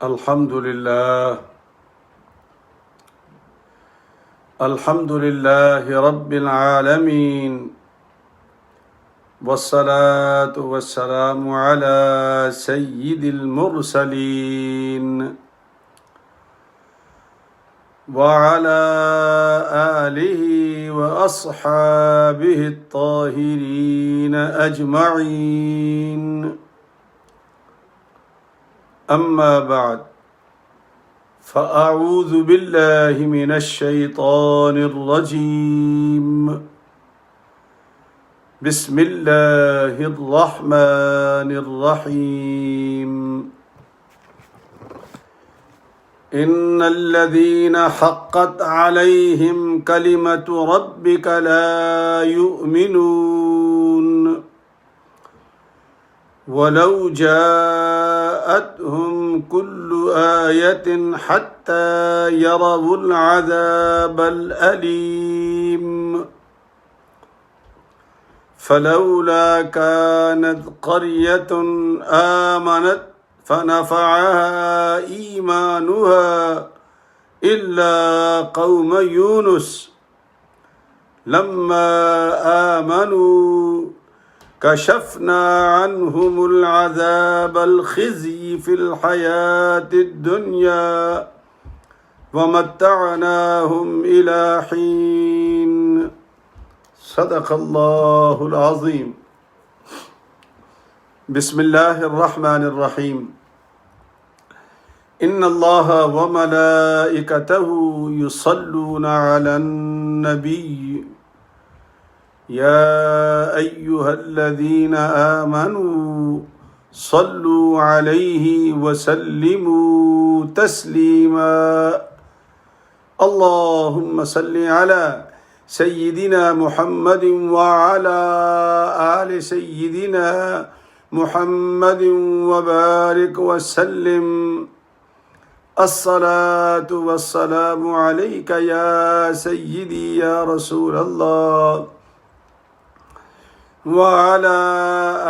الحمد لله رب العالمين، والصلاة والسلام على سيد المرسلين وعلى آله وأصحابه الطاهرين أجمعين. أما بعد، فأعوذ بالله من الشيطان الرجيم. بسم الله الرحمن الرحيم. إن الذين حقت عليهم كلمة ربك لا يؤمنون ولو جاءتهم كل آية حتى يروا العذاب الأليم. فلولا كانت قرية آمنت فنفعها إيمانها إلا قوم يونس لما آمنوا كشفنا عنهم العذاب الخزي في الحياة الدنيا ومتعناهم إلى حين. صدق الله العظيم. بسم الله الرحمن الرحيم. إن الله وملائكته يصلون على النبي يا أيها الذين آمنوا صلوا عليه وسلموا تسليما. اللهم صل على سيدنا محمد وعلى آل سيدنا محمد وبارك وسلم. الصلاة والسلام عليك يا سيدي يا رسول الله وعلى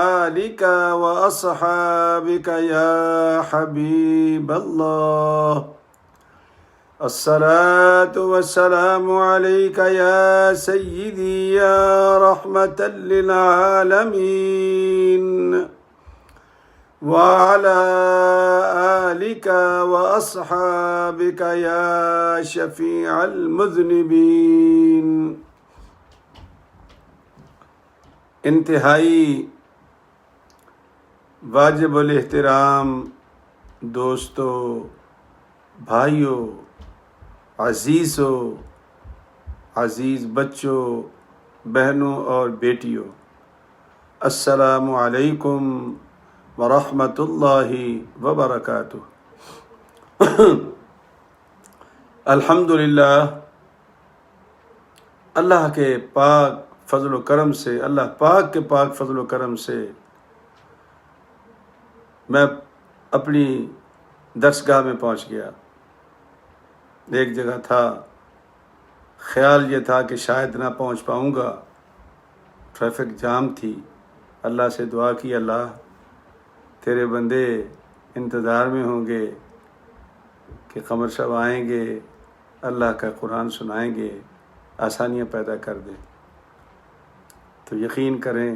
آلك وأصحابك يا حبيب الله. الصلاة والسلام عليك يا سيدي يا رحمة للعالمين وعلى آلك وأصحابك يا شفيع المذنبين. انتہائی واجب الاحترام دوستو، بھائیوں، عزیزوں، عزیز بچوں، بہنوں اور بیٹیوں، السلام علیکم ورحمۃ اللہ وبرکاتہ. الحمدللہ، اللہ کے پاک فضل و کرم سے، اللہ پاک کے پاک فضل و کرم سے میں اپنی درسگاہ میں پہنچ گیا. ایک جگہ تھا، خیال یہ تھا کہ شاید نہ پہنچ پاؤں گا، ٹریفک جام تھی. اللہ سے دعا کی، اللہ تیرے بندے انتظار میں ہوں گے کہ قمر صاحب آئیں گے، اللہ کا قرآن سنائیں گے، آسانیاں پیدا کر دیں. تو یقین کریں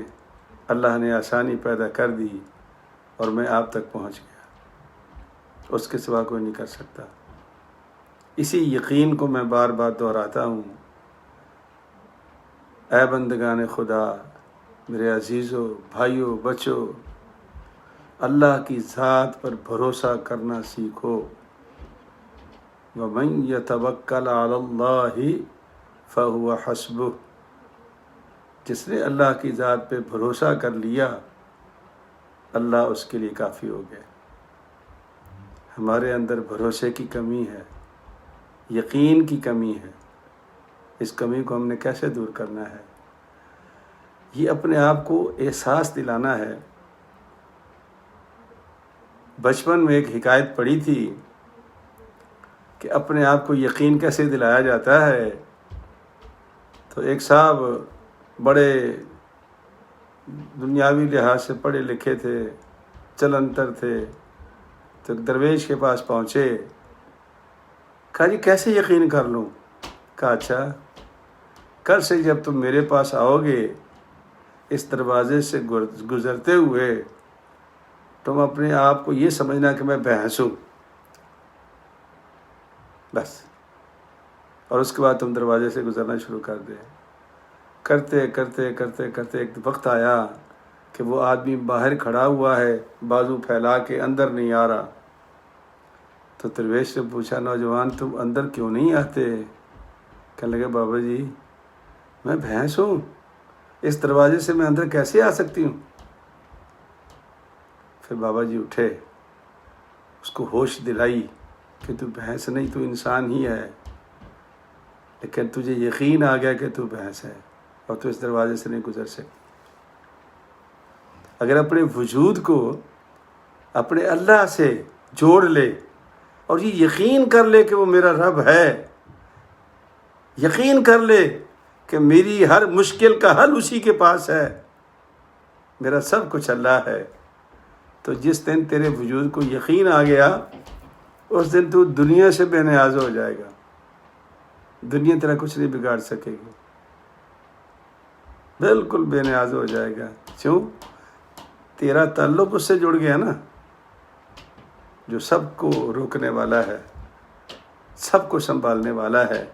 اللہ نے آسانی پیدا کر دی اور میں آپ تک پہنچ گیا. اس کے سوا کوئی نہیں کر سکتا. اسی یقین کو میں بار بار دہراتا ہوں. اے بندگان خدا، میرے عزیزوں، بھائیوں، بچوں، اللہ کی ذات پر بھروسہ کرنا سیکھو. وَمَن يَتَوَكَّلْ عَلَى اللَّهِ فَهُوَ حَسْبُهُ. جس نے اللہ کی ذات پہ بھروسہ کر لیا، اللہ اس کے لیے کافی ہو گئے. ہمارے اندر بھروسے کی کمی ہے، یقین کی کمی ہے. اس کمی کو ہم نے کیسے دور کرنا ہے؟ یہ اپنے آپ کو احساس دلانا ہے. بچپن میں ایک حکایت پڑھی تھی کہ اپنے آپ کو یقین کیسے دلایا جاتا ہے. تو ایک صاحب بڑے دنیاوی لحاظ سے پڑھے لکھے تھے، چلنتر تھے، تو ایک درویش کے پاس پہنچے، کہا جی کیسے یقین کر لوں؟ کہا اچھا کل سے جب تم میرے پاس آؤ گے اس دروازے سے گزرتے ہوئے، تم اپنے آپ کو یہ سمجھنا کہ میں بھینس ہوں بس، اور اس کے بعد تم دروازے سے گزرنا شروع کر دے۔ کرتے کرتے کرتے کرتے ایک وقت آیا کہ وہ آدمی باہر کھڑا ہوا ہے بازو پھیلا کے، اندر نہیں آ رہا۔ تو درویش سے پوچھا نوجوان تم اندر کیوں نہیں آتے؟ کہنے لگے بابا جی میں بھینس ہوں، اس دروازے سے میں اندر کیسے آ سکتی ہوں؟ پھر بابا جی اٹھے، اس کو ہوش دلائی کہ تو بھینس نہیں، تو انسان ہی ہے، لیکن تجھے یقین آ گیا کہ تو بھینس ہے اور تو اس دروازے سے نہیں گزر سکتی۔ اگر اپنے وجود کو اپنے اللہ سے جوڑ لے اور یہ یقین کر لے کہ وہ میرا رب ہے، یقین کر لے کہ میری ہر مشکل کا حل اسی کے پاس ہے، میرا سب کچھ اللہ ہے، تو جس دن تیرے وجود کو یقین آ گیا اس دن تو دنیا سے بے نیاز ہو جائے گا، دنیا تیرا کچھ نہیں بگاڑ سکے گی، بالکل بے نیاز ہو جائے گا۔ کیوں؟ تیرا تعلق اس سے جڑ گیا نا جو سب کو روکنے والا ہے، سب کو سنبھالنے والا ہے۔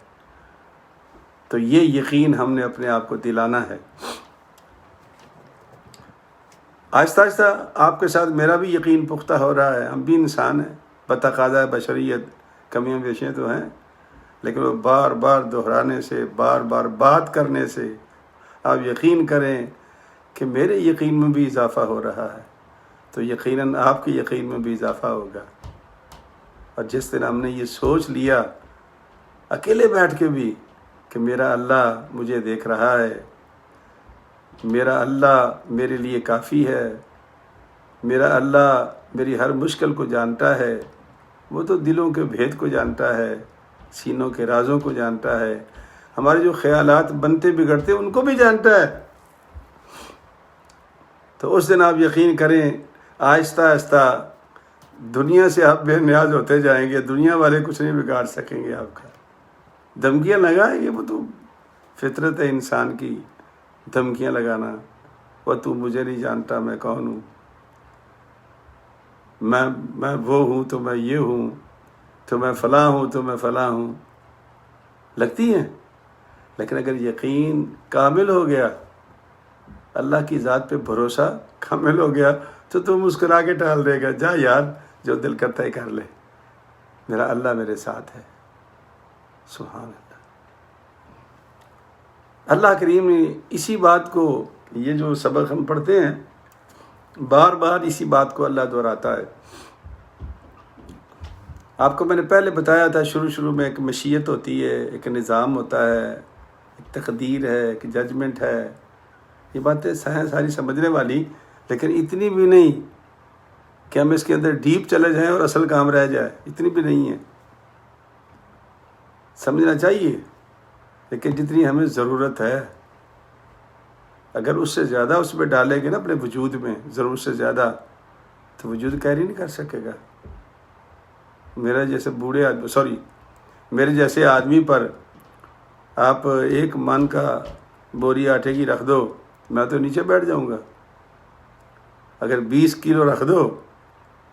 تو یہ یقین ہم نے اپنے آپ کو دلانا ہے۔ آہستہ آہستہ آپ کے ساتھ میرا بھی یقین پختہ ہو رہا ہے، ہم بھی انسان ہیں، بتقاضۂ بشریت کمیاں بیشیاں تو ہیں، لیکن وہ بار بار دہرانے سے، بار بار بات کرنے سے آپ یقین کریں کہ میرے یقین میں بھی اضافہ ہو رہا ہے، تو یقیناً آپ کے یقین میں بھی اضافہ ہوگا۔ اور جس دن ہم نے یہ سوچ لیا اکیلے بیٹھ کے بھی کہ میرا اللہ مجھے دیکھ رہا ہے، میرا اللہ میرے لیے کافی ہے، میرا اللہ میری ہر مشکل کو جانتا ہے، وہ تو دلوں کے بھید کو جانتا ہے، سینوں کے رازوں کو جانتا ہے، ہمارے جو خیالات بنتے بگڑتے ان کو بھی جانتا ہے۔ تو اس دن آپ یقین کریں آہستہ آہستہ دنیا سے آپ بے نیاز ہوتے جائیں گے، دنیا والے کچھ نہیں بگاڑ سکیں گے آپ کا۔ دھمکیاں لگائیں گے، وہ تو فطرت ہے انسان کی، دھمکیاں لگانا، وہ تو مجھے نہیں جانتا میں کون ہوں، میں وہ ہوں تو میں یہ ہوں، تو میں فلاں ہوں تو میں فلاں ہوں، لگتی ہیں۔ لیکن اگر یقین کامل ہو گیا، اللہ کی ذات پہ بھروسہ کامل ہو گیا، تو تم مسکرا کے ٹال دے گا، جا یار جو دل کرتا ہے کر لے، میرا اللہ میرے ساتھ ہے۔ سبحان اللہ۔ اللہ کریم نے اسی بات کو، یہ جو سبق ہم پڑھتے ہیں بار بار اسی بات کو اللہ دہراتا ہے۔ آپ کو میں نے پہلے بتایا تھا شروع میں ایک مشیت ہوتی ہے، ایک نظام ہوتا ہے، ایک تقدیر ہے، ایک ججمنٹ ہے۔ یہ باتیں ہیں ساری سمجھنے والی، لیکن اتنی بھی نہیں کہ ہم اس کے اندر ڈیپ چلے جائیں اور اصل کام رہ جائے، اتنی بھی نہیں ہے، سمجھنا چاہیے، لیکن جتنی ہمیں ضرورت ہے۔ اگر اس سے زیادہ اس میں ڈالیں گے نا اپنے وجود میں، ضرورت سے زیادہ، تو وجود کیری نہیں کر سکے گا۔ میرے جیسے آدمی پر آپ 1 من کا بوری آٹے کی رکھ دو، میں تو نیچے بیٹھ جاؤں گا۔ اگر 20 کلو رکھ دو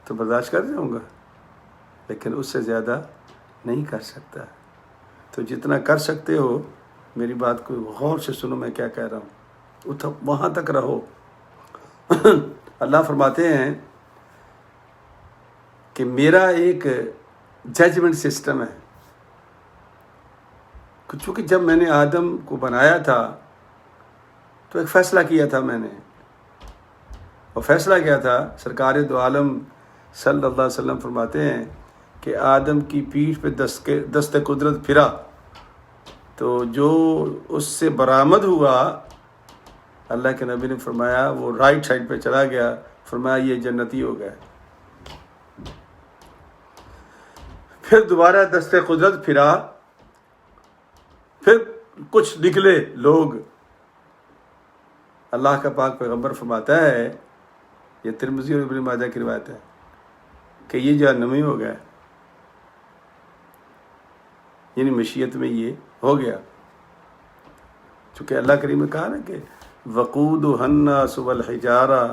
تو برداشت کر جاؤں گا، لیکن اس سے زیادہ نہیں کر سکتا۔ تو جتنا کر سکتے ہو میری بات کو غور سے سنو، میں کیا کہہ رہا ہوں، وہاں تک رہو۔ اللہ فرماتے ہیں کہ میرا ایک ججمنٹ سسٹم ہے، چونکہ جب میں نے آدم کو بنایا تھا تو ایک فیصلہ کیا تھا میں نے، اور فیصلہ کیا تھا، سرکار دو عالم صلی اللہ علیہ وسلم فرماتے ہیں کہ آدم کی پیٹھ پہ دست قدرت پھرا تو جو اس سے برآمد ہوا، اللہ کے نبی نے فرمایا وہ رائٹ سائڈ پہ چلا گیا، فرمایا یہ جنتی ہو گیا۔ پھر دوبارہ دست قدرت پھرا، پھر کچھ نکلے لوگ، اللہ کا پاک پیغمبر فرماتا ہے، یہ ترمذی اور ابن ماجہ کی روایت ہے، کہ یہ جہنمی ہو گیا، یعنی مشیت میں یہ ہو گیا. چونکہ اللہ کریم نے کہا نا کہ وقودها الناس والحجارہ،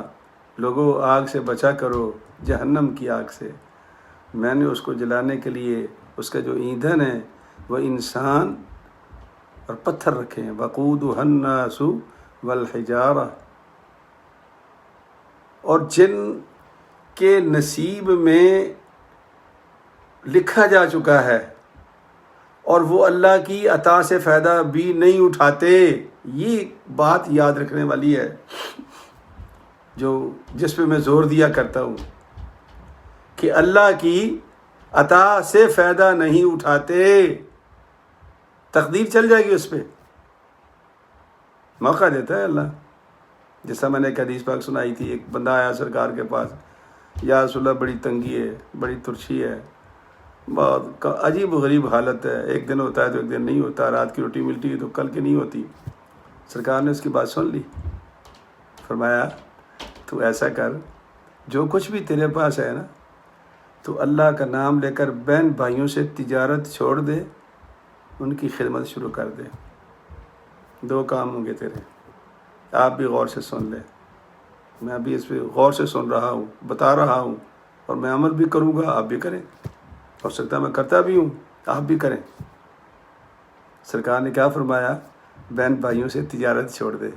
لوگوں آگ سے بچا کرو، جہنم کی آگ سے. میں نے اس کو جلانے کے لیے اس کا جو ایندھن ہے وہ انسان اور پتھر رکھے ہیں. وقودها الناس والحجارہ. اور جن کے نصیب میں لکھا جا چکا ہے اور وہ اللہ کی عطا سے فائدہ بھی نہیں اٹھاتے. یہ بات یاد رکھنے والی ہے جس پہ میں زور دیا کرتا ہوں کہ اللہ کی عطا سے فائدہ نہیں اٹھاتے. تقدیر چل جائے گی اس پہ، موقع دیتا ہے اللہ. جیسا میں نے ایک حدیث پاک سنائی تھی، ایک بندہ آیا سرکار کے پاس، یا رسول اللہ بڑی تنگی ہے، بڑی ترچھی ہے، بہت عجیب و غریب حالت ہے، ایک دن ہوتا ہے تو ایک دن نہیں ہوتا، رات کی روٹی ملتی ہے تو کل کی نہیں ہوتی. سرکار نے اس کی بات سن لی، فرمایا تو ایسا کر، جو کچھ بھی تیرے پاس ہے نا تو اللہ کا نام لے کر بہن بھائیوں سے تجارت چھوڑ دے، ان کی خدمت شروع کر دے. 2 کام ہوں گے تیرے. آپ بھی غور سے سن لیں، میں بھی اس پہ غور سے سن رہا ہوں، بتا رہا ہوں، اور میں عمل بھی کروں گا، آپ بھی کریں. ہو سکتا ہے میں کرتا بھی ہوں، آپ بھی کریں. سرکار نے کیا فرمایا؟ بہن بھائیوں سے تجارت چھوڑ دے،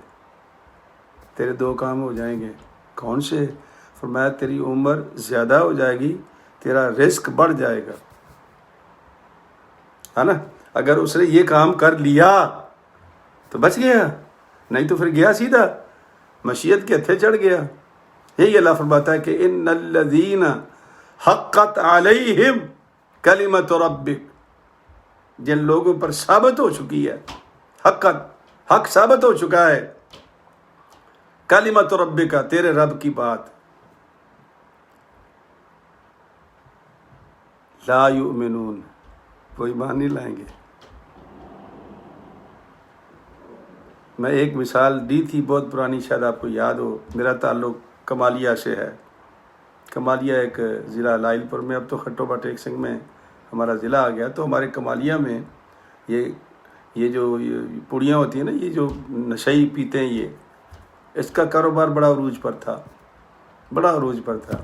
تیرے 2 کام ہو جائیں گے. کون سے؟ فرمایا تیری عمر زیادہ ہو جائے گی، تیرا رزق بڑھ جائے گا. ہے نا؟ اگر اس نے یہ کام کر لیا تو بچ گیا، نہیں تو پھر گیا سیدھا مشیت کے ہتھے چڑھ گیا. یہی اللہ فرماتا ہے کہ ان الذین حقت علیہم کلمۃ ربک، جن لوگوں پر ثابت ہو چکی ہے، حق ثابت ہو چکا ہے، کلمۃ ربک، تیرے رب کی بات، لا یؤمنون، وہ ایمان نہیں لائیں گے. میں ایک مثال دی تھی بہت پرانی، شاید آپ کو یاد ہو. میرا تعلق کمالیہ سے ہے. کمالیہ ایک ضلع لائل پور میں، اب تو خٹوبہ ٹیک سنگھ میں ہمارا ضلع آ گیا. تو ہمارے کمالیہ میں یہ جو پوڑیاں ہوتی ہیں نا، یہ جو نشئی پیتے ہیں، اس کا کاروبار بڑا عروج پر تھا، بڑا عروج پر تھا.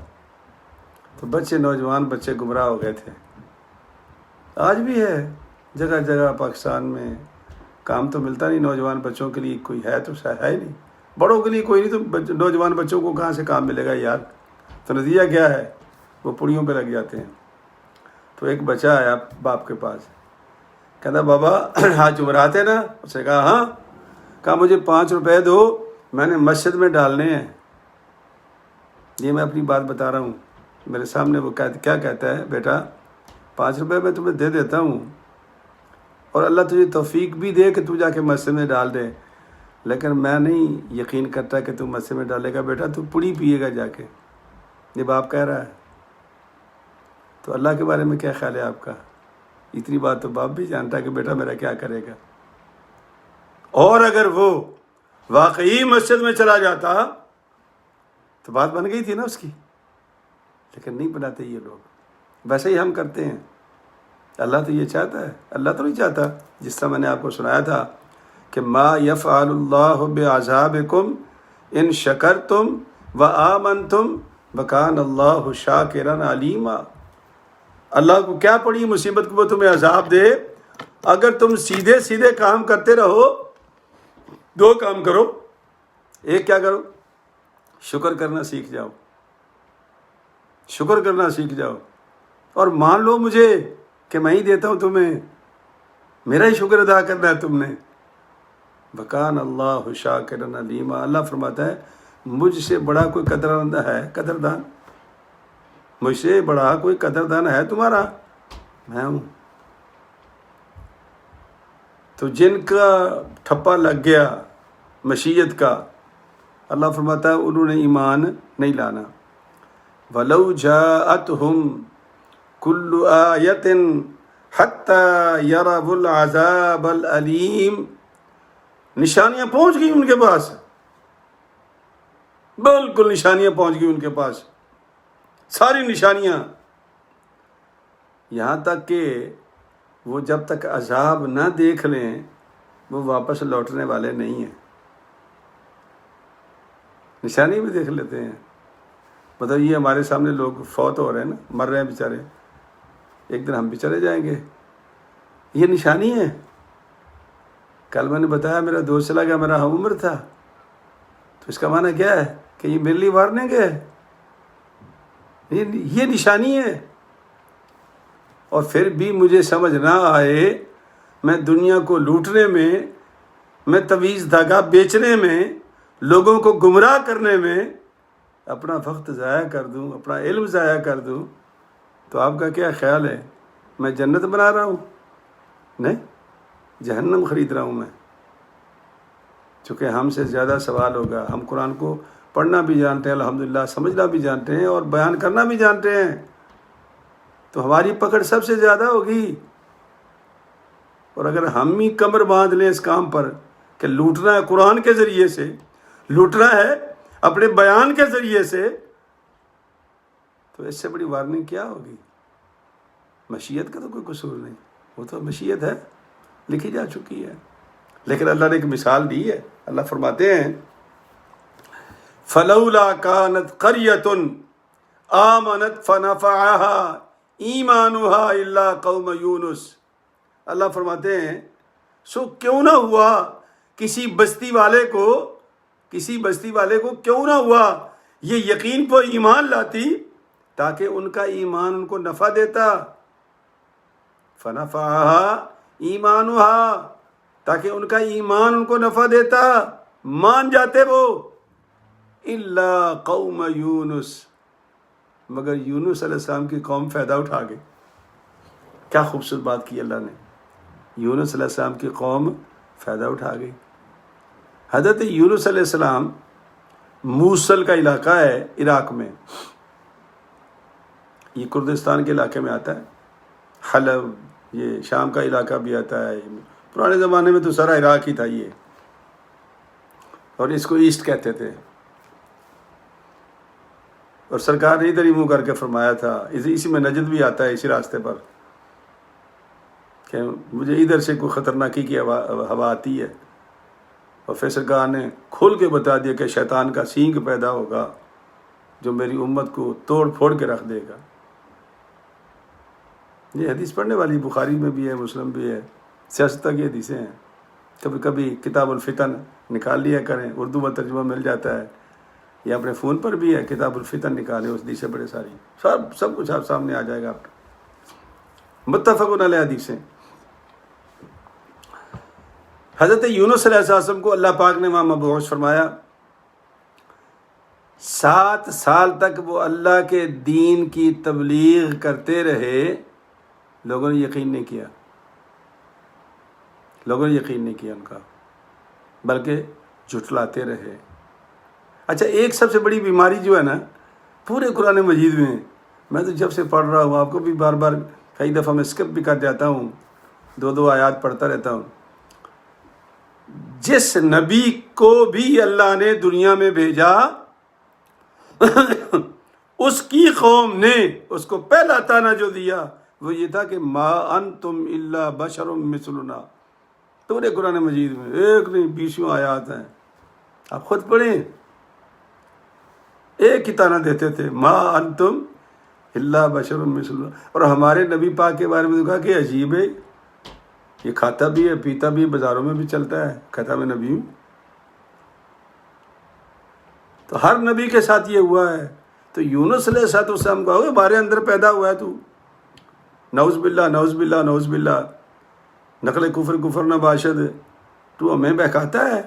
تو نوجوان بچے گمراہ ہو گئے تھے. آج بھی ہے جگہ جگہ پاکستان میں. کام تو ملتا نہیں نوجوان بچوں کے لیے، کوئی ہے تو ہے ہی نہیں. بڑوں کے لیے کوئی نہیں تو نوجوان بچوں کو کہاں سے کام ملے گا یار. تو نتیجہ کیا ہے؟ وہ پڑیوں پہ لگ جاتے ہیں. تو ایک بچہ آیا باپ کے پاس، کہتا بابا ہاتھ جمراتے نا؟ اس نے کہا ہاں. کہا مجھے 5 روپے دو، میں نے مسجد میں ڈالنے ہیں. یہ میں اپنی بات بتا رہا ہوں، میرے سامنے وہ کیا کہتا ہے، بیٹا 5 روپے میں تمہیں دے دیتا ہوں، اور اللہ تجھے توفیق بھی دے کہ تو جا کے مسجد میں ڈال دے، لیکن میں نہیں یقین کرتا کہ تو مسجد میں ڈالے گا. بیٹا تو پڑی پیے گا جا کے. یہ باپ کہہ رہا ہے. تو اللہ کے بارے میں کیا خیال ہے آپ کا؟ اتنی بات تو باپ بھی جانتا ہے کہ بیٹا میرا کیا کرے گا. اور اگر وہ واقعی مسجد میں چلا جاتا تو بات بن گئی تھی نا اس کی، لیکن نہیں بناتے یہ لوگ. ویسے ہی ہم کرتے ہیں. اللہ تو یہ چاہتا ہے؟ اللہ تو نہیں چاہتا. جس طرح میں نے آپ کو سنایا تھا کہ ما یفعل اللہ بعذابکم ان شکرتم وآمنتم وکان اللہ شاکرا علیما. اللہ کو کیا پڑی مصیبت کو وہ تمہیں عذاب دے، اگر تم سیدھے سیدھے کام کرتے رہو. 2 کام کرو. ایک کیا کرو؟ شکر کرنا سیکھ جاؤ، شکر کرنا سیکھ جاؤ، اور مان لو مجھے کہ میں ہی دیتا ہوں تمہیں، میرا ہی شکر ادا کرنا ہے تم نے. وکان اللہ شاکرا علیما. اللہ فرماتا ہے مجھ سے بڑا کوئی قدردان مجھ سے بڑا کوئی قدردان ہے تمہارا؟ میں ہوں. تو جن کا ٹھپا لگ گیا مشیت کا، اللہ فرماتا ہے انہوں نے ایمان نہیں لانا. وَلَوْ جَاءَتْهُمْ كُلُّ آیَةٍ حَتَّى يَرَوُا الْعَذَابَ الْأَلِيمَ. نشانیاں پہنچ گئی ان کے پاس، بالکل نشانیاں پہنچ گئی ان کے پاس، ساری نشانیاں. یہاں تک کہ وہ جب تک عذاب نہ دیکھ لیں وہ واپس لوٹنے والے نہیں ہیں. نشانی بھی دیکھ لیتے ہیں. مطلب یہ ہمارے سامنے لوگ فوت ہو رہے ہیں نا، مر رہے ہیں بیچارے، ایک دن ہم بھی چلے جائیں گے، یہ نشانی ہے. کل میں نے بتایا میرا دوست چلا گیا، میرا ہم عمر تھا، تو اس کا معنی کیا ہے کہ یہ میرے لیے وارننگ ہے، یہ نشانی ہے. اور پھر بھی مجھے سمجھ نہ آئے، میں دنیا کو لوٹنے میں تویز دھاگا بیچنے میں، لوگوں کو گمراہ کرنے میں اپنا وقت ضائع کر دوں، اپنا علم ضائع کر دوں، تو آپ کا کیا خیال ہے میں جنت بنا رہا ہوں؟ نہیں، جہنم خرید رہا ہوں میں. چونکہ ہم سے زیادہ سوال ہوگا. ہم قرآن کو پڑھنا بھی جانتے ہیں الحمدللہ، سمجھنا بھی جانتے ہیں اور بیان کرنا بھی جانتے ہیں، تو ہماری پکڑ سب سے زیادہ ہوگی. اور اگر ہم ہی کمر باندھ لیں اس کام پر کہ لوٹنا ہے قرآن کے ذریعے سے، لوٹنا ہے اپنے بیان کے ذریعے سے، تو اس سے بڑی وارننگ کیا ہوگی؟ مشیت کا تو کوئی قصور نہیں، وہ تو مشیت ہے، لکھی جا چکی ہے. لیکن اللہ نے ایک مثال دی ہے. اللہ فرماتے ہیں فَلَوْلَا كَانَتْ قَرْيَةٌ آمَنَتْ فَنَفَعَهَا إِيمَانُهَا إِلَّا قَوْمَ يُونُسَ. اللہ فرماتے ہیں سو کیوں نہ ہوا کسی بستی والے کو کیوں نہ ہوا یہ یقین پر ایمان لاتی تاکہ ان کا ایمان ان کو نفع دیتا. فَنَفَعَهَا إِيمَانُهَا، تاکہ ان کا ایمان ان کو نفع دیتا، مان جاتے وہ. الا قوم یونس، مگر یونس علیہ السلام کی قوم فائدہ اٹھا گئی. کیا خوبصورت بات کی اللہ نے، یونس علیہ السلام کی قوم فائدہ اٹھا گئی. حضرت یونس علیہ السلام موصل کا علاقہ ہے عراق میں، یہ کردستان کے علاقے میں آتا ہے. حلب، یہ شام کا علاقہ بھی آتا ہے. پرانے زمانے میں تو سارا عراق ہی تھا یہ، اور اس کو ایسٹ کہتے تھے. اور سرکار نے ادھر ہی منہ کر کے فرمایا تھا، اسی میں نجد بھی آتا ہے، اسی راستے پر، کہ مجھے ادھر سے کوئی خطرناکی کی ہوا آتی ہے. اور پھر سرکار نے کھول کے بتا دیا کہ شیطان کا سینگ پیدا ہوگا جو میری امت کو توڑ پھوڑ کے رکھ دے گا. یہ حدیث پڑھنے والی بخاری میں بھی ہے، مسلم بھی ہے، سیاست کی حدیثیں ہیں. کبھی کبھی کتاب الفتن نکال لیا کریں، اردو میں ترجمہ مل جاتا ہے، یا اپنے فون پر بھی ہے، کتاب الفتن نکالیں، اس حدیثیں بڑے ساری، سب کچھ آپ سامنے آ جائے گا. آپ متفقون علیہ حدیثیں. حضرت یونس علیہ السلام کو اللہ پاک نے وہاں مبعوث فرمایا. 7 سال تک وہ اللہ کے دین کی تبلیغ کرتے رہے، لوگوں نے یقین نہیں کیا، ان کا، بلکہ جھٹلاتے رہے. اچھا، ایک سب سے بڑی بیماری جو ہے نا پورے قرآن مجید میں تو جب سے پڑھ رہا ہوں، آپ کو بھی بار بار کئی دفعہ میں اسکپ بھی کر جاتا ہوں، 2 آیات پڑھتا رہتا ہوں. جس نبی کو بھی اللہ نے دنیا میں بھیجا اس کی قوم نے اس کو پہلا طعنہ جو دیا وہ یہ تھا کہ ما انتم الا بشر مثلنا. پورے قرآن مجید میں ایک نہیں 20 آیات ہیں، آپ خود پڑھیں. ایک ہی طعنہ دیتے تھے، ما انتم الا بشر مثلنا. اور ہمارے نبی پاک کے بارے میں کہا کہ عجیب ہے، یہ کھاتا بھی ہے، پیتا بھی ہے، بازاروں میں بھی چلتا ہے، کہتا میں نبی ہوں. تو ہر نبی کے ساتھ یہ ہوا ہے. تو یونس علیہ السلام کہا ہمارے اندر پیدا ہوا ہے تو، نعوذ باللہ نعوذ باللہ نعوذ باللہ، نقل کفر نہ باشد، تو ہمیں بہکاتا ہے،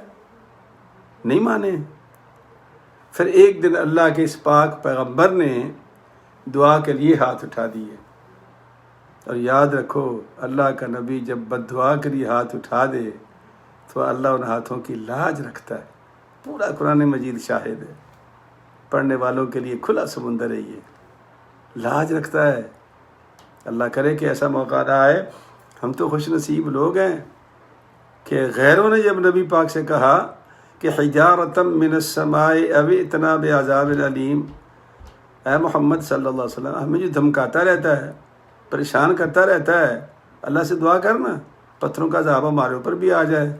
نہیں مانے. پھر ایک دن اللہ کے اس پاک پیغمبر نے دعا کے لیے ہاتھ اٹھا دیے. اور یاد رکھو اللہ کا نبی جب بد دعا کے لیے ہاتھ اٹھا دے تو اللہ ان ہاتھوں کی لاج رکھتا ہے. پورا قرآن مجید شاہد ہے، پڑھنے والوں کے لیے کھلا سمندر ہے، یہ لاج رکھتا ہے. اللہ کرے کہ ایسا موقع نہ آئے. ہم تو خوش نصیب لوگ ہیں کہ غیروں نے جب نبی پاک سے کہا کہ حجارتم من السماء او ائتنا بعذاب علیم، اے محمد صلی اللہ علیہ وسلم، ہمیں جو دھمکاتا رہتا ہے پریشان کرتا رہتا ہے، اللہ سے دعا کرنا پتھروں کا عذاب ہمارے اوپر بھی آ جائے،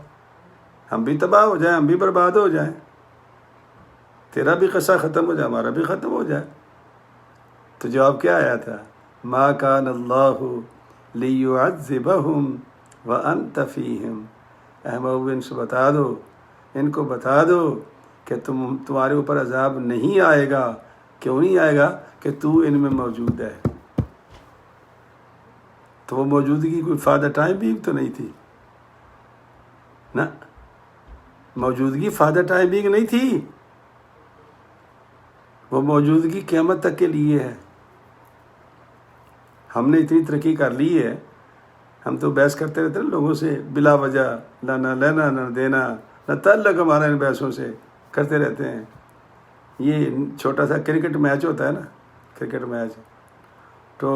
ہم بھی تباہ ہو جائیں، ہم بھی برباد ہو جائیں، تیرا بھی قصہ ختم ہو جائے، ہمارا بھی ختم ہو جائے۔ تو جواب کیا آیا تھا؟ ما کان اللہ لیعذبہم وانت فیہم۔ اے محبوب ان سے بتا دو، ان کو بتا دو کہ تمہارے اوپر عذاب نہیں آئے گا۔ کیوں نہیں آئے گا؟ کہ تو ان میں موجود ہے۔ تو وہ موجودگی کوئی فادر ٹائم بینگ تو نہیں تھی نا، موجودگی فادر ٹائم بینگ نہیں تھی، وہ موجودگی قیامت تک کے لیے ہے۔ ہم نے اتنی ترقی کر لی ہے، ہم تو بحث کرتے رہتے ہیں لوگوں سے بلا وجہ، نہ لینا نہ دینا، نہ تعلق ہمارا ان بحثوں سے کرتے رہتے ہیں۔ یہ چھوٹا سا کرکٹ میچ ہوتا ہے نا، کرکٹ میچ، تو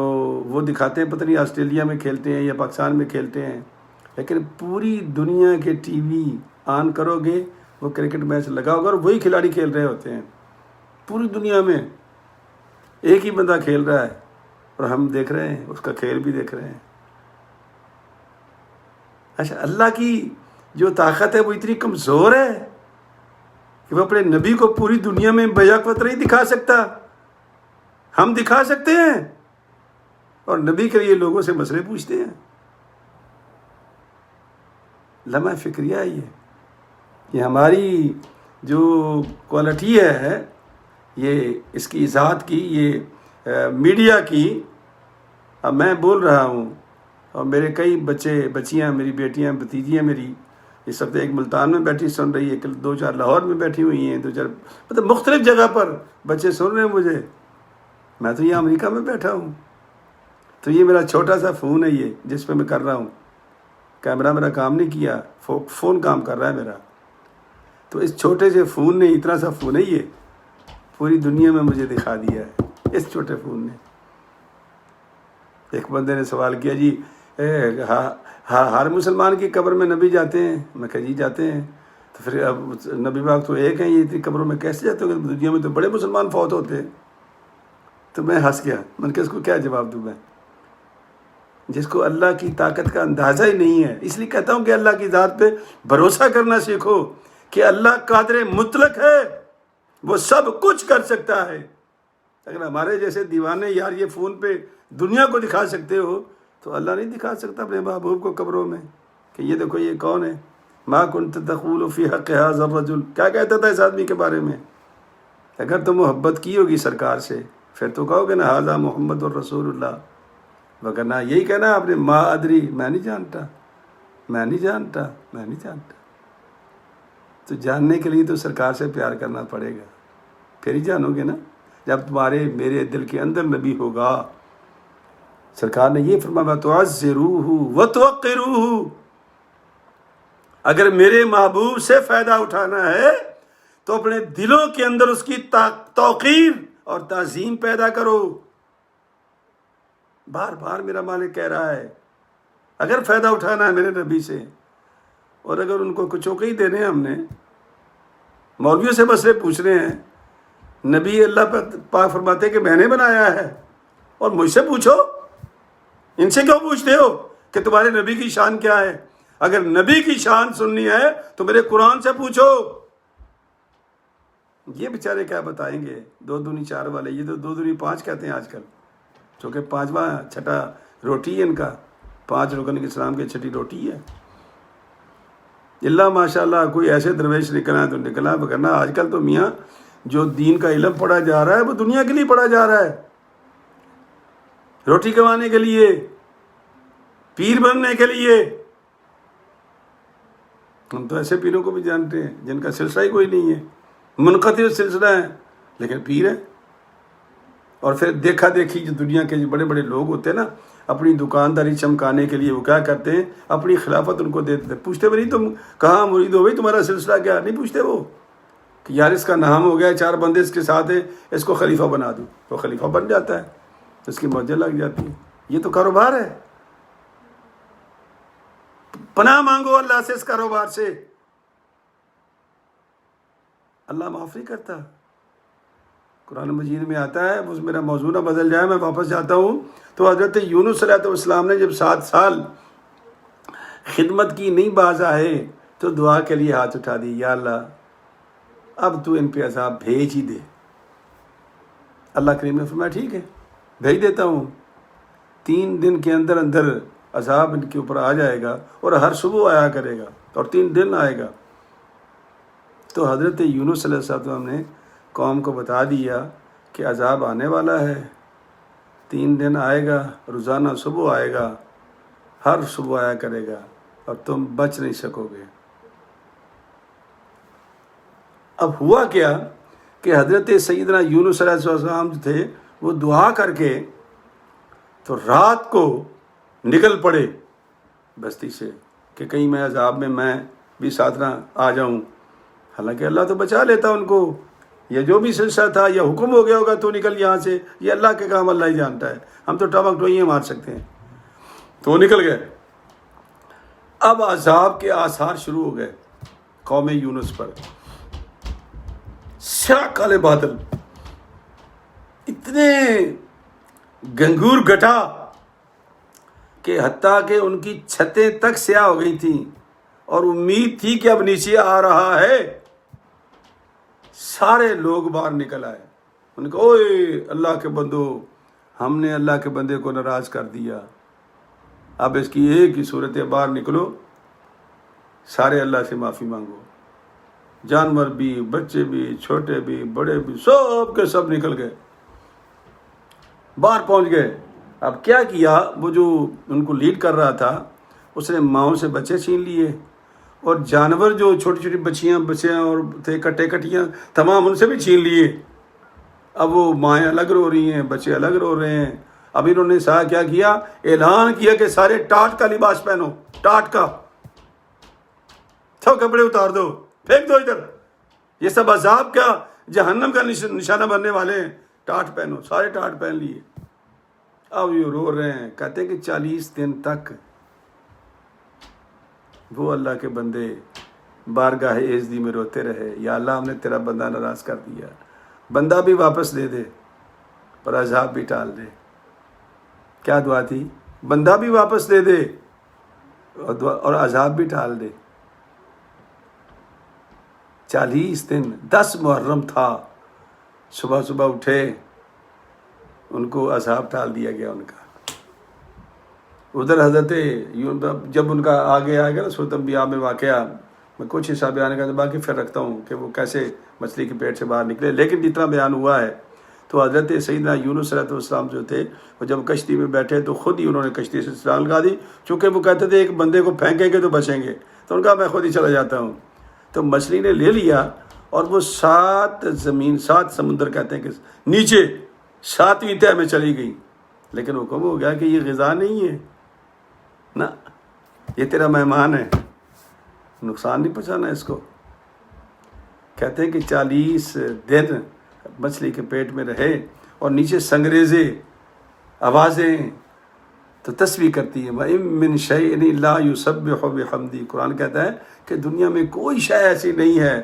وہ دکھاتے ہیں پتہ نہیں آسٹریلیا میں کھیلتے ہیں یا پاکستان میں کھیلتے ہیں، لیکن پوری دنیا کے ٹی وی آن کرو گے وہ کرکٹ میچ لگا ہوگا اور وہی کھلاڑی کھیل رہے ہوتے ہیں۔ پوری دنیا میں ایک ہی بندہ کھیل رہا ہے اور ہم دیکھ رہے ہیں، اس کا کھیل بھی دیکھ رہے ہیں۔ اچھا، اللہ کی جو طاقت ہے وہ اتنی کمزور ہے کہ وہ اپنے نبی کو پوری دنیا میں بیاقوت نہیں دکھا سکتا، ہم دکھا سکتے ہیں، اور نبی کے لیے لوگوں سے مسئلے پوچھتے ہیں۔ لمحہ فکریہ ہے یہ ہماری جو کوالٹی ہے، یہ اس کی ذات کی، یہ میڈیا کی۔ اب میں بول رہا ہوں اور میرے کئی بچے بچیاں، میری بیٹیاں بھتیجیاں میری اس ہفتے ایک ملتان میں بیٹھی سن رہی ہے، 2-4 لاہور میں بیٹھی ہوئی ہیں، 2-4 مطلب مختلف جگہ پر بچے سن رہے ہیں مجھے۔ میں تو یہاں امریکہ میں بیٹھا ہوں، تو یہ میرا چھوٹا سا فون ہے یہ جس پہ میں کر رہا ہوں، کیمرہ میرا کام نہیں کیا، فون کام کر رہا ہے میرا۔ تو اس چھوٹے سے فون نے، اتنا سا فون ہے یہ، پوری دنیا میں مجھے دکھا دیا ہے اس چھوٹے فون نے۔ ایک بندے نے سوال کیا، جی ہر مسلمان کی قبر میں نبی جاتے ہیں؟ میں کہا جی جاتے ہیں۔ تو پھر اب نبی پاک تو ایک ہیں، یہ اتنی قبروں میں کیسے جاتے ہو؟ دنیا میں تو بڑے مسلمان فوت ہوتے ہیں۔ تو میں ہنس گیا، میں نے کہا اس کو کیا جواب دوں میں، جس کو اللہ کی طاقت کا اندازہ ہی نہیں ہے۔ اس لیے کہتا ہوں کہ اللہ کی ذات پہ بھروسہ کرنا سیکھو کہ اللہ قادر مطلق ہے، وہ سب کچھ کر سکتا ہے۔ اگر ہمارے جیسے دیوانے یار یہ فون پہ دنیا کو دکھا سکتے ہو تو اللہ نہیں دکھا سکتا اپنے محبوب کو قبروں میں کہ یہ دیکھو یہ کون ہے؟ ما کنت تقول فی حق ھذا الرجل، کیا کہتا تھا اس آدمی کے بارے میں؟ اگر تو محبت کی ہوگی سرکار سے پھر تو کہو گے نا ھذا محمد الرسول اللہ، وگرنہ یہی کہنا آپ نے ما ادری، میں نہیں جانتا، میں نہیں جانتا، میں نہیں جانتا۔ تو جاننے کے لیے تو سرکار سے پیار کرنا پڑے گا، پھر ہی جانو گے نا۔ جب تمہارے میرے دل کے اندر نبی ہوگا، سرکار نے یہ فرمایا وَتُعَزِّرُوهُ وَتُوَقِّرُوهُ، اگر میرے محبوب سے فائدہ اٹھانا ہے تو اپنے دلوں کے اندر اس کی توقیر اور تعظیم پیدا کرو۔ بار بار میرا مالک کہہ رہا ہے اگر فائدہ اٹھانا ہے میرے نبی سے، اور اگر ان کو کچھ ہی دینے ہیں، ہم نے مولویوں سے مسئلے پوچھنے ہیں، نبی اللہ پاک فرماتے کہ میں نے بنایا ہے، اور مجھ سے پوچھو، ان سے کیوں پوچھتے ہو کہ تمہارے نبی کی شان کیا ہے؟ اگر نبی کی شان سننی ہے تو میرے قرآن سے پوچھو۔ یہ بیچارے کیا بتائیں گے، 2 دونی 4 والے، یہ تو 2 دونی 5 کہتے ہیں آج کل، چونکہ 5واں چھٹا روٹی ہے ان کا، 5 رکن اسلام کی چھٹی روٹی ہے۔ اللہ ماشاء اللہ کوئی ایسے درویش نکلا تو نکلا، وگرنہ آج کل تو میاں جو دین کا علم پڑھا جا رہا ہے وہ دنیا کے لیے پڑھا جا رہا ہے، روٹی کمانے کے لیے، پیر بننے کے لیے۔ ہم تو ایسے پیروں کو بھی جانتے ہیں جن کا سلسلہ ہی کوئی نہیں ہے، منقطع سلسلہ ہے لیکن پیر ہے۔ اور پھر دیکھا دیکھی جو دنیا کے جو بڑے بڑے لوگ ہوتے ہیں نا، اپنی دکانداری چمکانے کے لیے وہ کیا کرتے ہیں، اپنی خلافت ان کو دے دیتے، پوچھتے بھی نہیں تم کہاں مرید ہو بھائی، تمہارا سلسلہ کیا، نہیں پوچھتے وہ کہ یار اس کا نام ہو گیا، 4 بندے اس کے ساتھ ہیں، اس کو خلیفہ بنا دوں، وہ خلیفہ بن جاتا ہے، اس کی موجہ لگ جاتی ہے۔ یہ تو کاروبار ہے، پناہ مانگو اللہ سے اس کاروبار سے، اللہ معاف نہیں کرتا۔ قرآن مجید میں آتا ہے، وہ میرا موضوع نہ بدل جائے، میں واپس جاتا ہوں. تو حضرت یونس علیہ السلام نے جب 7 سال خدمت کی، نہیں باز آئے، تو دعا کے لیے ہاتھ اٹھا دی، یا اللہ اب تو ان پہ عذاب بھیج ہی دے. اللہ کریم نے فرمایا ٹھیک ہے بھیج دیتا ہوں. 3 دن کے اندر اندر عذاب ان کے اوپر آ جائے گا، اور ہر صبح آیا کرے گا، اور 3 دن آئے گا. تو حضرت یونس علیہ السلام نے قوم کو بتا دیا کہ عذاب آنے والا ہے، 3 دن آئے گا، روزانہ صبح آئے گا، ہر صبح آیا کرے گا، اور تم بچ نہیں سکو گے. اب ہوا کیا کہ حضرت سیدنا یونس علیہ السلام جو تھے وہ دعا کر کے تو رات کو نکل پڑے بستی سے کہ کہیں میں عذاب میں بھی ساتھ نہ آ جاؤں. حالانکہ اللہ تو بچا لیتا ان کو، یہ جو بھی سلسلہ تھا یا حکم ہو گیا ہوگا تو نکل یہاں سے، یہ اللہ کے کام اللہ ہی جانتا ہے، ہم تو ٹمک ٹوئیاں مار سکتے ہیں. تو وہ نکل گئے. اب عذاب کے آثار شروع ہو گئے قوم یونس پر. سیاہ کالے بادل، اتنے گنگور گٹا کہ حتیٰ کہ ان کی چھتیں تک سیاہ ہو گئی تھیں، اور امید تھی کہ اب نیچے آ رہا ہے. سارے لوگ باہر نکل آئے. ان کو اوئے اللہ کے بندو، ہم نے اللہ کے بندے کو ناراض کر دیا، اب اس کی ایک ہی صورت ہے، باہر نکلو، سارے اللہ سے معافی مانگو. جانور بھی، بچے بھی، چھوٹے بھی، بڑے بھی، سب کے سب نکل گئے، باہر پہنچ گئے. اب کیا کیا، وہ جو ان کو لیڈ کر رہا تھا اس نے ماؤں سے بچے چھین لیے، اور جانور جو چھوٹی چھوٹی بچیاں اور تھے کٹیاں تمام ان سے بھی چھین لیے. اب وہ مائیں الگ رو رہی ہیں، بچے الگ رو رہے ہیں. اب انہوں نے کیا کیا، اعلان کیا کہ سارے ٹاٹ کا لباس پہنو، ٹاٹ کا، سب کپڑے اتار دو، پھینک دو ادھر، یہ سب عذاب کا جہنم کا نشانہ بننے والے ہیں، ٹاٹ پہنو. سارے ٹاٹ پہن لیے. اب یہ رو رہے ہیں، کہتے ہیں کہ 40 دن تک وہ اللہ کے بندے بارگاہ عزتی میں روتے رہے، یا اللہ ہم نے تیرا بندہ ناراض کر دیا، بندہ بھی واپس دے دے اور عذاب بھی ٹال دے. کیا دعا تھی، بندہ بھی واپس دے دے اور عذاب بھی ٹال دے. 40 دن، 10 محرم تھا، صبح صبح اٹھے، ان کو عذاب ٹال دیا گیا ان کا. ادھر حضرت جب ان کا آگے آئے گا نا سورۃ انبیاء میں واقعہ، میں کچھ حصہ بیان کرتا ہوں، باقی پھر رکھتا ہوں کہ وہ کیسے مچھلی کے پیٹ سے باہر نکلے. لیکن جتنا بیان ہوا ہے تو حضرت سیدنا یونس علیہ السلام جو تھے وہ جب کشتی میں بیٹھے تو خود ہی انہوں نے کشتی سے چھلانگ لگا دی، چونکہ وہ کہتے تھے ایک بندے کو پھینکیں گے تو بچیں گے. تو ان کا میں خود ہی چلا جاتا ہوں. تو مچھلی نے لے لیا، اور وہ 7 سمندر کہتے ہیں کہ نیچے 7ویں تہہ میں چلی گئی. لیکن حکم ہو گیا کہ یہ غذا نہیں ہے نا، یہ تیرا مہمان ہے، نقصان نہیں پہنچانا اس کو. کہتے ہیں کہ 40 دن مچھلی کے پیٹ میں رہے، اور نیچے سنگریزے آوازیں تو تسبیح کرتی ہیں. وَإِن مِّن شَيْءٍ إِلَّا يُسَبِّحُ بِحَمْدِهِ. قرآن کہتا ہے کہ دنیا میں کوئی شے ایسی نہیں ہے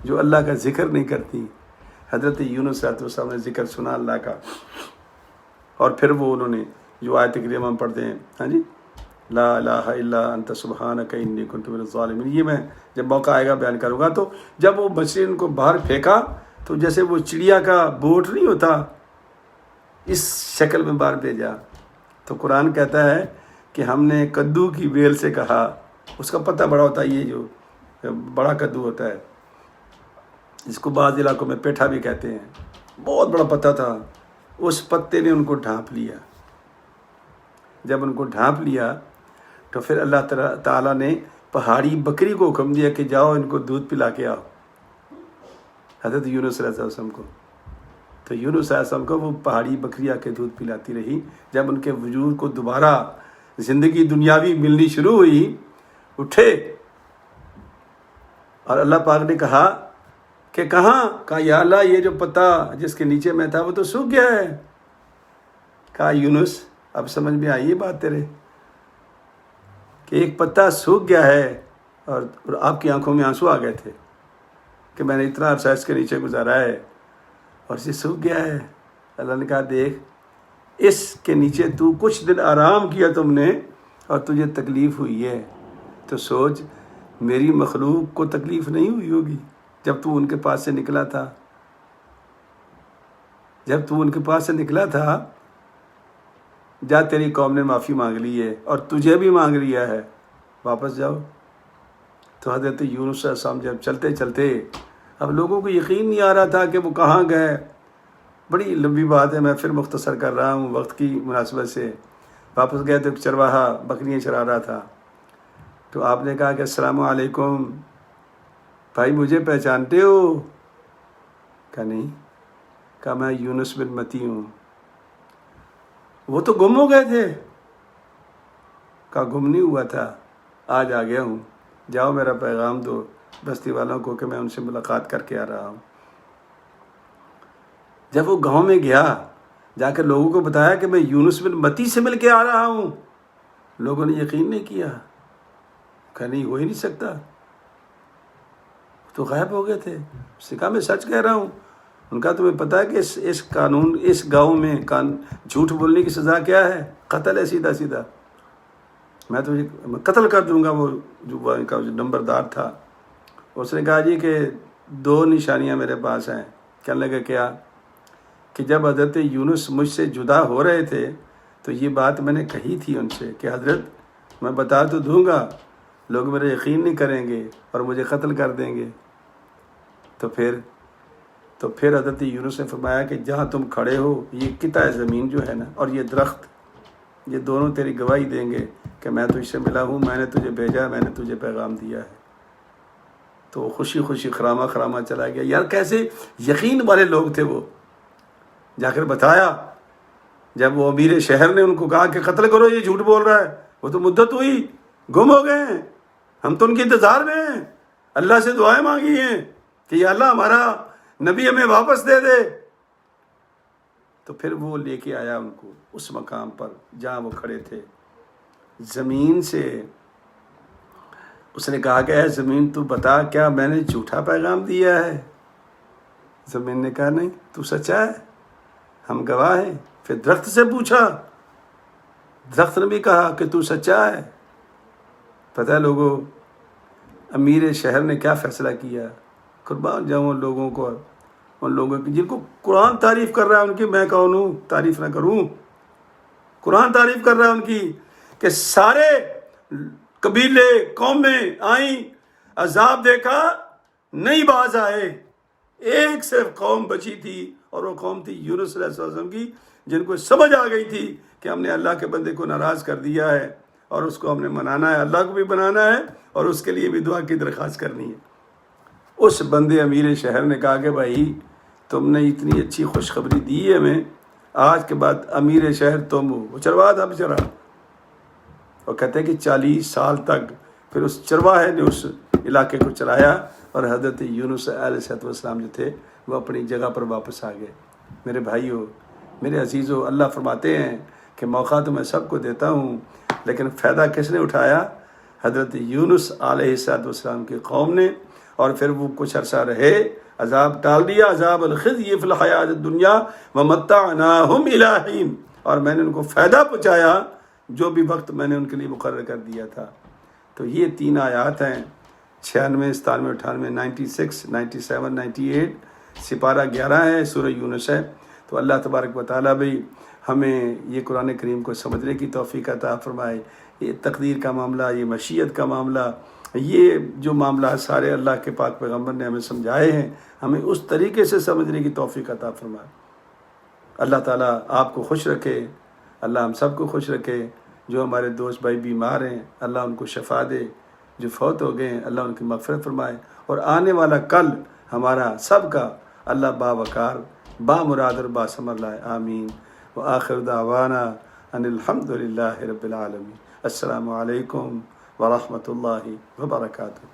جو اللہ کا ذکر نہیں کرتی. حضرت یونس علیہ السلام نے ذکر سنا اللہ کا، اور پھر وہ انہوں نے جو آیت کریمہ ہم پڑھتے ہیں، ہاں جی، لا الہ الا انت سبحانک انی کنت من الظالمین، یہ میں جب موقع آئے گا بیان کروں گا. تو جب وہ مچھلی ان کو باہر پھینکا تو جیسے وہ چڑیا کا بوٹ نہیں ہوتا، اس شکل میں باہر بھیجا. تو قرآن کہتا ہے کہ ہم نے کدو کی بیل سے کہا، اس کا پتہ بڑا ہوتا ہے، یہ جو بڑا کدو ہوتا ہے جس کو بعض علاقوں میں پیٹھا بھی کہتے ہیں، بہت بڑا پتہ تھا، اس پتے نے ان کو ڈھانپ لیا. جب ان کو ڈھانپ لیا تو پھر اللہ تعالیٰ نے پہاڑی بکری کو حکم دیا کہ جاؤ ان کو دودھ پلا کے آؤ، حضرت یونس علیہ السلام کو. تو یونس علیہ السلام کو وہ پہاڑی بکری آ کے دودھ پلاتی رہی. جب ان کے وجود کو دوبارہ زندگی دنیاوی ملنی شروع ہوئی، اٹھے، اور اللہ پاک نے کہا کہ کہا یا اللہ یہ جو پتا جس کے نیچے میں تھا وہ تو سوکھ گیا ہے. کہا یونس اب سمجھ میں آئی یہ بات تیرے کہ ایک پتا سوکھ گیا ہے، اور آپ کی آنکھوں میں آنسو آ گئے تھے کہ میں نے اتنا عرصہ اس کے نیچے گزارا ہے، اور یہ سوکھ گیا ہے۔ اللہ نے کہا دیکھ اس کے نیچے تو کچھ دن آرام کیا تم نے اور تجھے تکلیف ہوئی ہے، تو سوچ میری مخلوق کو تکلیف نہیں ہوئی ہوگی جب تو ان کے پاس سے نکلا تھا، جب تو ان کے پاس سے نکلا تھا، جا تیری قوم نے معافی مانگ لی ہے اور تجھے بھی مانگ لیا ہے، واپس جاؤ۔ تو حضرت یونس علیہ السلام جب چلتے چلتے، اب لوگوں کو یقین نہیں آ رہا تھا کہ وہ کہاں گئے، بڑی لمبی بات ہے، میں پھر مختصر کر رہا ہوں وقت کی مناسبت سے۔ واپس گئے تو ایک چرواہا بکریاں چرا رہا تھا، تو آپ نے کہا کہ السلام علیکم بھائی، مجھے پہچانتے ہو؟ کہا نہیں۔ کہا میں یونس بن متی ہوں۔ وہ تو گم ہو گئے تھے۔ کہا گم نہیں ہوا تھا، آج آ گیا ہوں، جاؤ میرا پیغام دو بستی والوں کو کہ میں ان سے ملاقات کر کے آ رہا ہوں۔ جب وہ گاؤں میں گیا، جا کر لوگوں کو بتایا کہ میں یونس بن متی سے مل کے آ رہا ہوں، لوگوں نے یقین نہیں کیا، کہا نہیں ہو ہی نہیں سکتا، تو غائب ہو گئے تھے۔ اس نے کہا میں سچ کہہ رہا ہوں۔ ان کا تمہیں پتہ ہے کہ اس قانون، اس گاؤں میں جھوٹ بولنے کی سزا کیا ہے؟ قتل ہے، سیدھا سیدھا، میں تجھے قتل کر دوں گا۔ وہ جو ان کا جو نمبردار تھا، اس نے کہا جی کہ 2 نشانیاں میرے پاس ہیں۔ کہنے لگا کیا؟ کہ جب حضرت یونس مجھ سے جدا ہو رہے تھے تو یہ بات میں نے کہی تھی ان سے کہ حضرت میں بتا تو دوں گا، لوگ میرے یقین نہیں کریں گے اور مجھے قتل کر دیں گے۔ تو پھر حضرت یونس نے فرمایا کہ جہاں تم کھڑے ہو، یہ قطع زمین جو ہے نا اور یہ درخت، یہ دونوں تیری گواہی دیں گے کہ میں تجھ سے ملا ہوں، میں نے تجھے بھیجا، میں نے تجھے پیغام دیا ہے۔ تو خوشی خوشی خراما خراما چلا گیا۔ یار کیسے یقین والے لوگ تھے وہ۔ جا کر بتایا، جب وہ امیر شہر نے ان کو کہا کہ قتل کرو، یہ جھوٹ بول رہا ہے، وہ تو مدت ہوئی، گم ہو گئے ہیں، ہم تو ان کے انتظار میں ہیں، اللہ سے دعائیں مانگی ہیں کہ یا اللہ ہمارا نبی ہمیں واپس دے دے۔ تو پھر وہ لے کے آیا ان کو اس مقام پر جہاں وہ کھڑے تھے، زمین سے۔ اس نے کہا کہ اے زمین تو بتا کیا میں نے جھوٹا پیغام دیا ہے؟ زمین نے کہا نہیں، تو سچا ہے، ہم گواہ ہیں۔ پھر درخت سے پوچھا، درخت نے بھی کہا کہ تو سچا ہے۔ پتہ ہے لوگوں، امیر شہر نے کیا فیصلہ کیا؟ قربان جاؤں ان لوگوں کو، ان لوگوں کی جن کو قرآن تعریف کر رہا ہے، ان کی میں کون ہوں تعریف نہ کروں؟ قرآن تعریف کر رہا ہے ان کی کہ سارے قبیلے قومیں آئیں، عذاب دیکھا نہیں باز آئے، ایک صرف قوم بچی تھی اور وہ قوم تھی یونس علیہ السلام کی، جن کو سمجھ آ گئی تھی کہ ہم نے اللہ کے بندے کو ناراض کر دیا ہے اور اس کو ہم نے منانا ہے، اللہ کو بھی بنانا ہے اور اس کے لیے بھی دعا کی درخواست کرنی ہے۔ اس بندے امیر شہر نے کہا کہ بھائی تم نے اتنی اچھی خوشخبری دی ہے ہمیں، آج کے بعد امیر شہر تم ہو۔ وہ چرواہا تھا بیچارہ، اور کہتے ہیں کہ 40 سال تک پھر اس چرواہے نے اس علاقے کو چلایا اور حضرت یونس علیہ السلام جو تھے وہ اپنی جگہ پر واپس آ گئے۔ میرے بھائیو، میرے عزیزو، اللہ فرماتے ہیں کہ موقع تو میں سب کو دیتا ہوں، لیکن فائدہ کس نے اٹھایا؟ حضرت یونس علیہ السلام کی قوم نے، اور پھر وہ کچھ عرصہ رہے، عذاب ٹال دیا، عذاب الخزی فی الحیات الدنیا ومتعناہم الی حین، اور میں نے ان کو فائدہ پہنچایا جو بھی وقت میں نے ان کے لیے مقرر کر دیا تھا۔ تو یہ 3 آیات ہیں، 96، 97، 98، 96، 97، 98، سپارہ 11 ہے، سورہ یونس ہے۔ تو اللہ تبارک و تعالیٰ بھی ہمیں یہ قرآن کریم کو سمجھنے کی توفیق عطا فرمائے۔ یہ تقدیر کا معاملہ، یہ مشیت کا معاملہ، یہ جو معاملات سارے اللہ کے پاک پیغمبر نے ہمیں سمجھائے ہیں، ہمیں اس طریقے سے سمجھنے کی توفیق عطا فرمائے۔ اللہ تعالیٰ آپ کو خوش رکھے، اللہ ہم سب کو خوش رکھے۔ جو ہمارے دوست بھائی بیمار ہیں، اللہ ان کو شفا دے، جو فوت ہو گئے ہیں اللہ ان کی مغفرت فرمائے، اور آنے والا کل ہمارا سب کا اللہ باوقار، با مراد اور با ثمر لائے، آمین۔ وآخر دعوانا ان الحمد للہ رب العالمین۔ السلام علیکم ورحمۃ اللہ وبرکاتہ۔